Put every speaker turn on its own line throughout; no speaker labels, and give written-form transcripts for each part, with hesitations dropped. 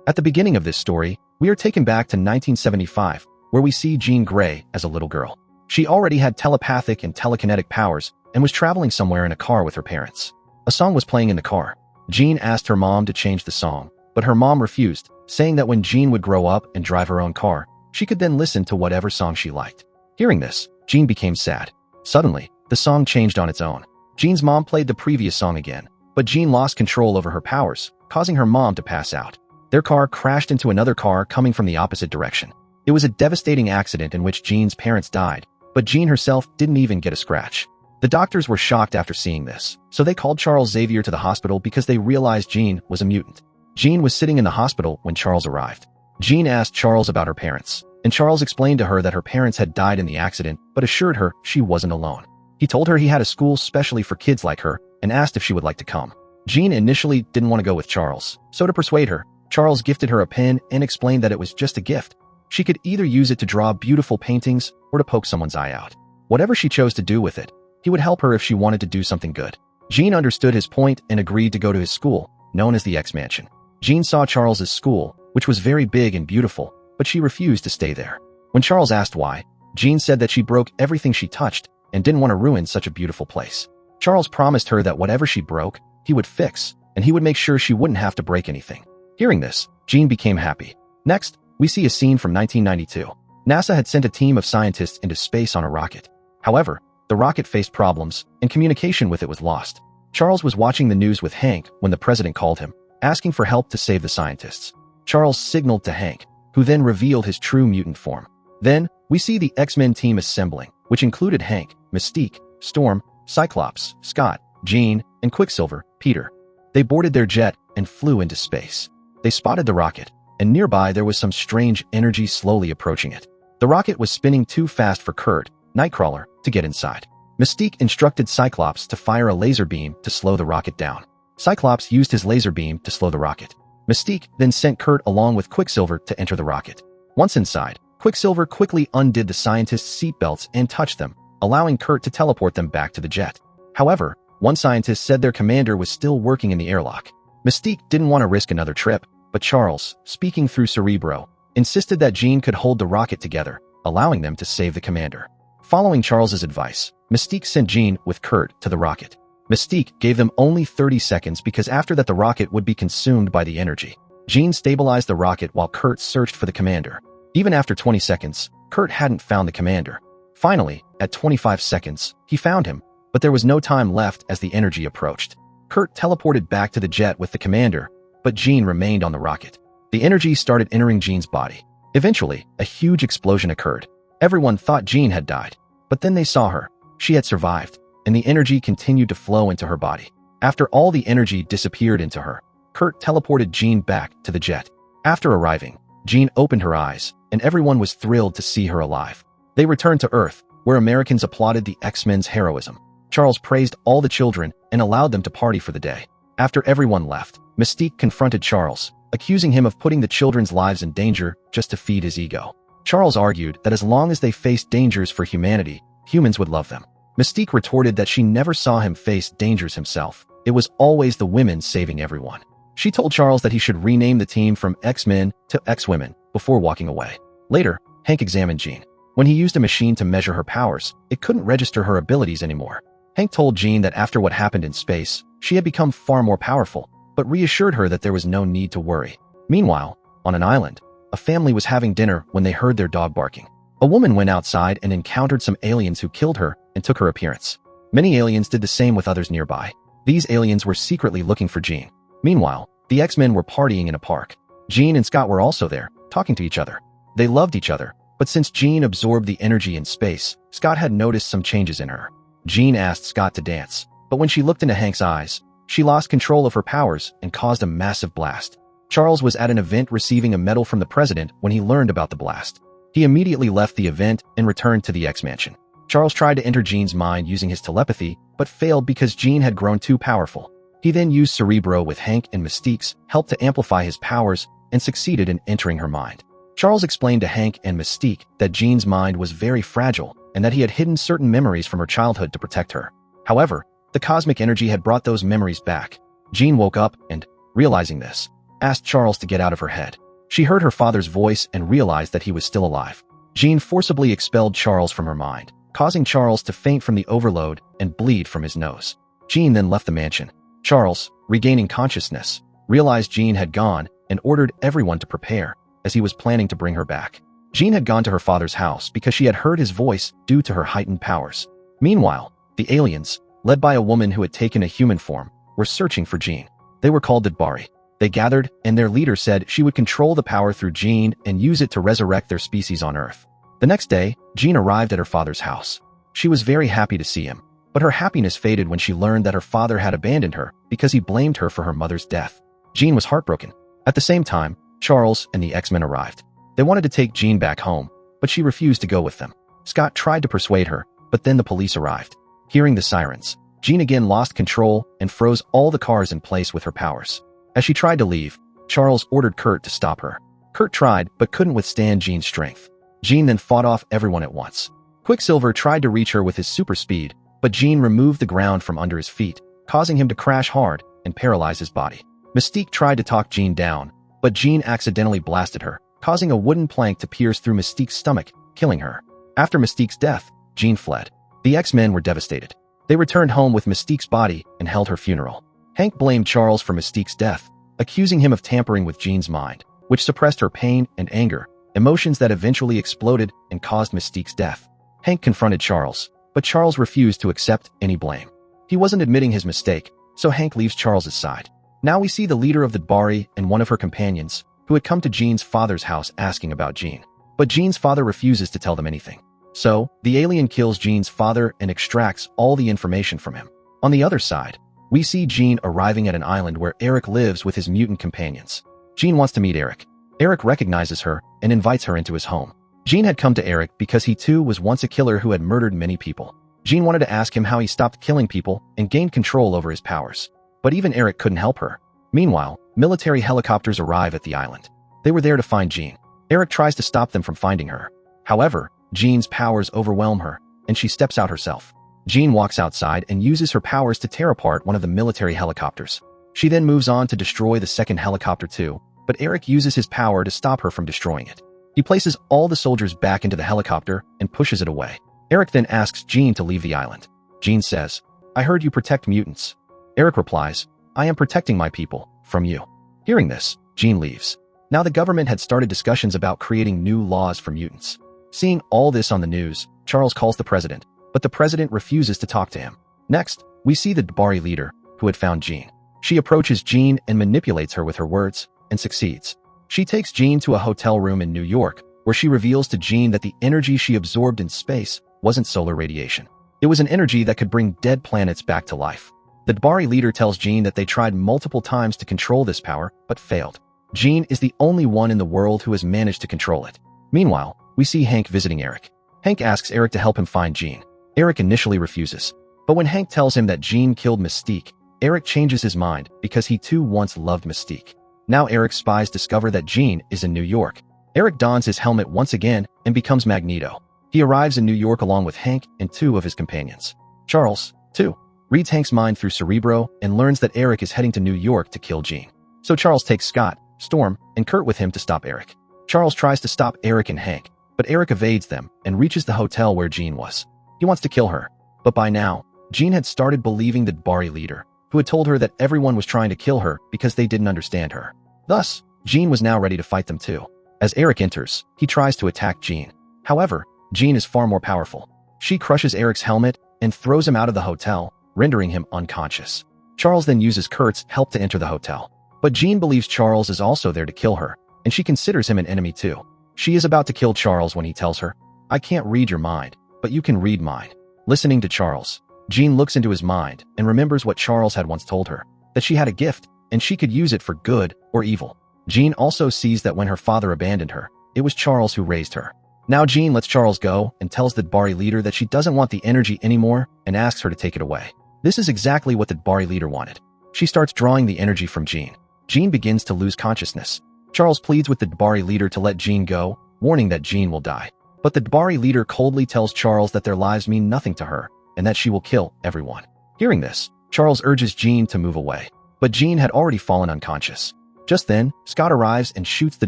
At the beginning of this story, we are taken back to 1975, where we see Jean Grey as a little girl. She already had telepathic and telekinetic powers and was traveling somewhere in a car with her parents. A song was playing in the car. Jean asked her mom to change the song, but her mom refused, saying that when Jean would grow up and drive her own car, she could then listen to whatever song she liked. Hearing this, Jean became sad. Suddenly, the song changed on its own. Jean's mom played the previous song again, but Jean lost control over her powers, causing her mom to pass out. Their car crashed into another car coming from the opposite direction. It was a devastating accident in which Jean's parents died, but Jean herself didn't even get a scratch. The doctors were shocked after seeing this, so they called Charles Xavier to the hospital because they realized Jean was a mutant. Jean was sitting in the hospital when Charles arrived. Jean asked Charles about her parents, and Charles explained to her that her parents had died in the accident, but assured her she wasn't alone. He told her he had a school specially for kids like her and asked if she would like to come. Jean initially didn't want to go with Charles, so to persuade her, Charles gifted her a pen and explained that it was just a gift. She could either use it to draw beautiful paintings or to poke someone's eye out. Whatever she chose to do with it, he would help her if she wanted to do something good. Jean understood his point and agreed to go to his school, known as the X-Mansion. Jean saw Charles's school, which was very big and beautiful, but she refused to stay there. When Charles asked why, Jean said that she broke everything she touched and didn't want to ruin such a beautiful place. Charles promised her that whatever she broke, he would fix, and he would make sure she wouldn't have to break anything. Hearing this, Jean became happy. Next, we see a scene from 1992. NASA had sent a team of scientists into space on a rocket. However, the rocket faced problems, and communication with it was lost. Charles was watching the news with Hank when the president called him, asking for help to save the scientists. Charles signaled to Hank, who then revealed his true mutant form. Then, we see the X-Men team assembling, which included Hank, Mystique, Storm, Cyclops, Scott, Jean, and Quicksilver, Peter. They boarded their jet and flew into space. They spotted the rocket, and nearby there was some strange energy slowly approaching it. The rocket was spinning too fast for Kurt, Nightcrawler, to get inside. Mystique instructed Cyclops to fire a laser beam to slow the rocket down. Cyclops used his laser beam to slow the rocket. Mystique then sent Kurt along with Quicksilver to enter the rocket. Once inside, Quicksilver quickly undid the scientists' seatbelts and touched them, allowing Kurt to teleport them back to the jet. However, one scientist said their commander was still working in the airlock. Mystique didn't want to risk another trip, but Charles, speaking through Cerebro, insisted that Jean could hold the rocket together, allowing them to save the commander. Following Charles's advice, Mystique sent Jean with Kurt to the rocket. Mystique gave them only 30 seconds because after that the rocket would be consumed by the energy. Jean stabilized the rocket while Kurt searched for the commander. Even after 20 seconds, Kurt hadn't found the commander. Finally, at 25 seconds, he found him, but there was no time left as the energy approached. Kurt teleported back to the jet with the commander, but Jean remained on the rocket. The energy started entering Jean's body. Eventually, a huge explosion occurred. Everyone thought Jean had died, but then they saw her. She had survived, and the energy continued to flow into her body. After all the energy disappeared into her, Kurt teleported Jean back to the jet. After arriving, Jean opened her eyes, and everyone was thrilled to see her alive. They returned to Earth, where Americans applauded the X-Men's heroism. Charles praised all the children and allowed them to party for the day. After everyone left, Mystique confronted Charles, accusing him of putting the children's lives in danger just to feed his ego. Charles argued that as long as they faced dangers for humanity, humans would love them. Mystique retorted that she never saw him face dangers himself. It was always the women saving everyone. She told Charles that he should rename the team from X-Men to X-Women before walking away. Later, Hank examined Jean. When he used a machine to measure her powers, it couldn't register her abilities anymore. Hank told Jean that after what happened in space, she had become far more powerful, but reassured her that there was no need to worry. Meanwhile, on an island, a family was having dinner when they heard their dog barking. A woman went outside and encountered some aliens who killed her and took her appearance. Many aliens did the same with others nearby. These aliens were secretly looking for Jean. Meanwhile, the X-Men were partying in a park. Jean and Scott were also there, talking to each other. They loved each other, but since Jean absorbed the energy in space, Scott had noticed some changes in her. Jean asked Scott to dance, but when she looked into Hank's eyes, she lost control of her powers and caused a massive blast. Charles was at an event receiving a medal from the president when he learned about the blast. He immediately left the event and returned to the X-Mansion. Charles tried to enter Jean's mind using his telepathy, but failed because Jean had grown too powerful. He then used Cerebro with Hank and Mystique's help to amplify his powers and succeeded in entering her mind. Charles explained to Hank and Mystique that Jean's mind was very fragile and that he had hidden certain memories from her childhood to protect her. However, the cosmic energy had brought those memories back. Jean woke up and, realizing this, asked Charles to get out of her head. She heard her father's voice and realized that he was still alive. Jean forcibly expelled Charles from her mind, causing Charles to faint from the overload and bleed from his nose. Jean then left the mansion. Charles, regaining consciousness, realized Jean had gone and ordered everyone to prepare, as he was planning to bring her back. Jean had gone to her father's house because she had heard his voice due to her heightened powers. Meanwhile, the aliens, led by a woman who had taken a human form, were searching for Jean. They were called Dbari. They gathered, and their leader said she would control the power through Jean and use it to resurrect their species on Earth. The next day, Jean arrived at her father's house. She was very happy to see him, but her happiness faded when she learned that her father had abandoned her because he blamed her for her mother's death. Jean was heartbroken. At the same time, Charles and the X-Men arrived. They wanted to take Jean back home, but she refused to go with them. Scott tried to persuade her, but then the police arrived. Hearing the sirens, Jean again lost control and froze all the cars in place with her powers. As she tried to leave, Charles ordered Kurt to stop her. Kurt tried, but couldn't withstand Jean's strength. Jean then fought off everyone at once. Quicksilver tried to reach her with his super speed, but Jean removed the ground from under his feet, causing him to crash hard and paralyze his body. Mystique tried to talk Jean down, but Jean accidentally blasted her, causing a wooden plank to pierce through Mystique's stomach, killing her. After Mystique's death, Jean fled. The X-Men were devastated. They returned home with Mystique's body and held her funeral. Hank blamed Charles for Mystique's death, accusing him of tampering with Jean's mind, which suppressed her pain and anger, emotions that eventually exploded and caused Mystique's death. Hank confronted Charles, but Charles refused to accept any blame. He wasn't admitting his mistake, so Hank leaves Charles's side. Now we see the leader of the Dbari and one of her companions, who had come to Jean's father's house asking about Jean. But Jean's father refuses to tell them anything. So, the alien kills Jean's father and extracts all the information from him. On the other side, we see Jean arriving at an island where Eric lives with his mutant companions. Jean wants to meet Eric. Eric recognizes her and invites her into his home. Jean had come to Eric because he too was once a killer who had murdered many people. Jean wanted to ask him how he stopped killing people and gained control over his powers. But even Eric couldn't help her. Meanwhile, military helicopters arrive at the island. They were there to find Jean. Eric tries to stop them from finding her. However, Jean's powers overwhelm her, and she steps out herself. Jean walks outside and uses her powers to tear apart one of the military helicopters. She then moves on to destroy the second helicopter too, but Eric uses his power to stop her from destroying it. He places all the soldiers back into the helicopter and pushes it away. Eric then asks Jean to leave the island. Jean says, "I heard you protect mutants." Eric replies, "I am protecting my people from you." Hearing this, Jean leaves. Now the government had started discussions about creating new laws for mutants. Seeing all this on the news, Charles calls the president, but the president refuses to talk to him. Next, we see the Dbari leader, who had found Jean. She approaches Jean and manipulates her with her words, and succeeds. She takes Jean to a hotel room in New York, where she reveals to Jean that the energy she absorbed in space wasn't solar radiation. It was an energy that could bring dead planets back to life. The Dbari leader tells Jean that they tried multiple times to control this power, but failed. Jean is the only one in the world who has managed to control it. Meanwhile, we see Hank visiting Eric. Hank asks Eric to help him find Jean. Eric initially refuses. But when Hank tells him that Jean killed Mystique, Eric changes his mind because he too once loved Mystique. Now Eric's spies discover that Jean is in New York. Eric dons his helmet once again and becomes Magneto. He arrives in New York along with Hank and two of his companions. Charles, too, reads Hank's mind through Cerebro and learns that Eric is heading to New York to kill Jean. So Charles takes Scott, Storm, and Kurt with him to stop Eric. Charles tries to stop Eric and Hank, but Eric evades them and reaches the hotel where Jean was. He wants to kill her. But by now, Jean had started believing the Dbari leader, who had told her that everyone was trying to kill her because they didn't understand her. Thus, Jean was now ready to fight them too. As Eric enters, he tries to attack Jean. However, Jean is far more powerful. She crushes Eric's helmet and throws him out of the hotel, rendering him unconscious. Charles then uses Kurt's help to enter the hotel. But Jean believes Charles is also there to kill her, and she considers him an enemy too. She is about to kill Charles when he tells her, "I can't read your mind, but you can read mine." Listening to Charles, Jean looks into his mind and remembers what Charles had once told her, that she had a gift, and she could use it for good or evil. Jean also sees that when her father abandoned her, it was Charles who raised her. Now Jean lets Charles go and tells the Dbari leader that she doesn't want the energy anymore and asks her to take it away. This is exactly what the Dbari leader wanted. She starts drawing the energy from Jean. Jean begins to lose consciousness. Charles pleads with the Dbari leader to let Jean go, warning that Jean will die. But the Dbari leader coldly tells Charles that their lives mean nothing to her and that she will kill everyone. Hearing this, Charles urges Jean to move away. But Jean had already fallen unconscious. Just then, Scott arrives and shoots the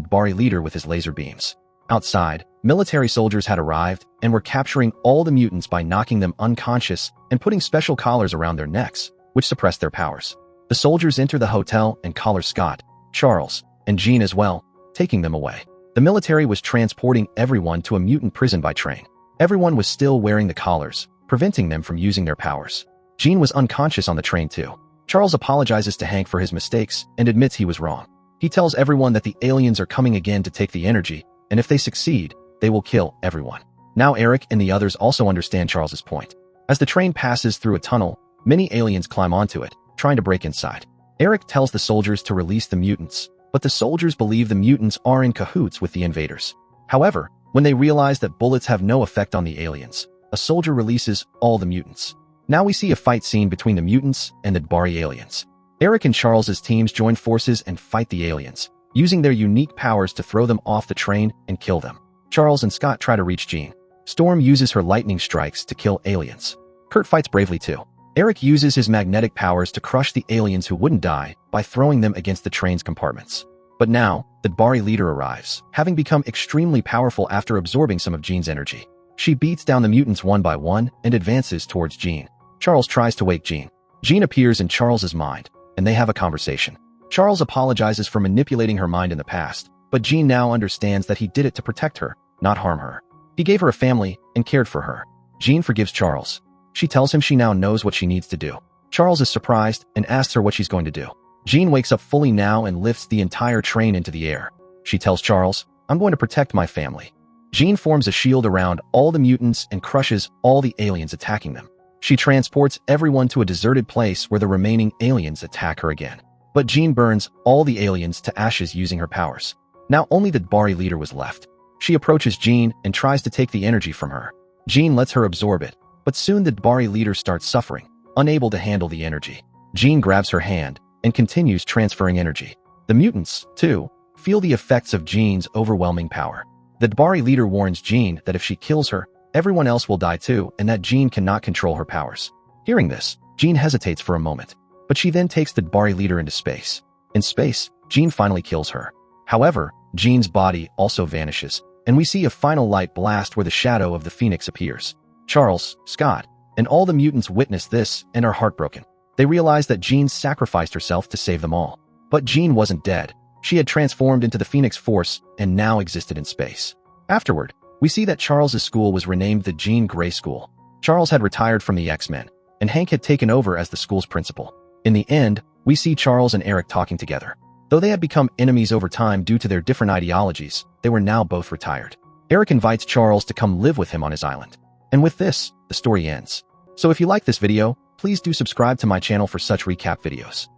Bari leader with his laser beams. Outside, military soldiers had arrived and were capturing all the mutants by knocking them unconscious and putting special collars around their necks, which suppressed their powers. The soldiers enter the hotel and collar Scott, Charles, and Jean as well, taking them away. The military was transporting everyone to a mutant prison by train. Everyone was still wearing the collars, preventing them from using their powers. Jean was unconscious on the train too. Charles apologizes to Hank for his mistakes and admits he was wrong. He tells everyone that the aliens are coming again to take the energy, and if they succeed, they will kill everyone. Now Eric and the others also understand Charles's point. As the train passes through a tunnel, many aliens climb onto it, trying to break inside. Eric tells the soldiers to release the mutants, but the soldiers believe the mutants are in cahoots with the invaders. However, when they realize that bullets have no effect on the aliens, a soldier releases all the mutants. Now we see a fight scene between the mutants and the Bari aliens. Eric and Charles's teams join forces and fight the aliens, using their unique powers to throw them off the train and kill them. Charles and Scott try to reach Jean. Storm uses her lightning strikes to kill aliens. Kurt fights bravely too. Eric uses his magnetic powers to crush the aliens who wouldn't die by throwing them against the train's compartments. But now, the Bari leader arrives, having become extremely powerful after absorbing some of Jean's energy. She beats down the mutants one by one and advances towards Jean. Charles tries to wake Jean. Jean appears in Charles's mind, and they have a conversation. Charles apologizes for manipulating her mind in the past, but Jean now understands that he did it to protect her, not harm her. He gave her a family and cared for her. Jean forgives Charles. She tells him she now knows what she needs to do. Charles is surprised and asks her what she's going to do. Jean wakes up fully now and lifts the entire train into the air. She tells Charles, "I'm going to protect my family." Jean forms a shield around all the mutants and crushes all the aliens attacking them. She transports everyone to a deserted place where the remaining aliens attack her again. But Jean burns all the aliens to ashes using her powers. Now only the Bari leader was left. She approaches Jean and tries to take the energy from her. Jean lets her absorb it, but soon the Bari leader starts suffering, unable to handle the energy. Jean grabs her hand and continues transferring energy. The mutants, too, feel the effects of Jean's overwhelming power. The Bari leader warns Jean that if she kills her, everyone else will die too and that Jean cannot control her powers. Hearing this, Jean hesitates for a moment, but she then takes the Bari leader into space. In space, Jean finally kills her. However, Jean's body also vanishes, and we see a final light blast where the shadow of the Phoenix appears. Charles, Scott, and all the mutants witness this and are heartbroken. They realize that Jean sacrificed herself to save them all. But Jean wasn't dead. She had transformed into the Phoenix Force and now existed in space. Afterward, we see that Charles's school was renamed the Jean Grey School. Charles had retired from the X-Men, and Hank had taken over as the school's principal. In the end, we see Charles and Eric talking together. Though they had become enemies over time due to their different ideologies, they were now both retired. Eric invites Charles to come live with him on his island. And with this, the story ends. So if you like this video, please do subscribe to my channel for such recap videos.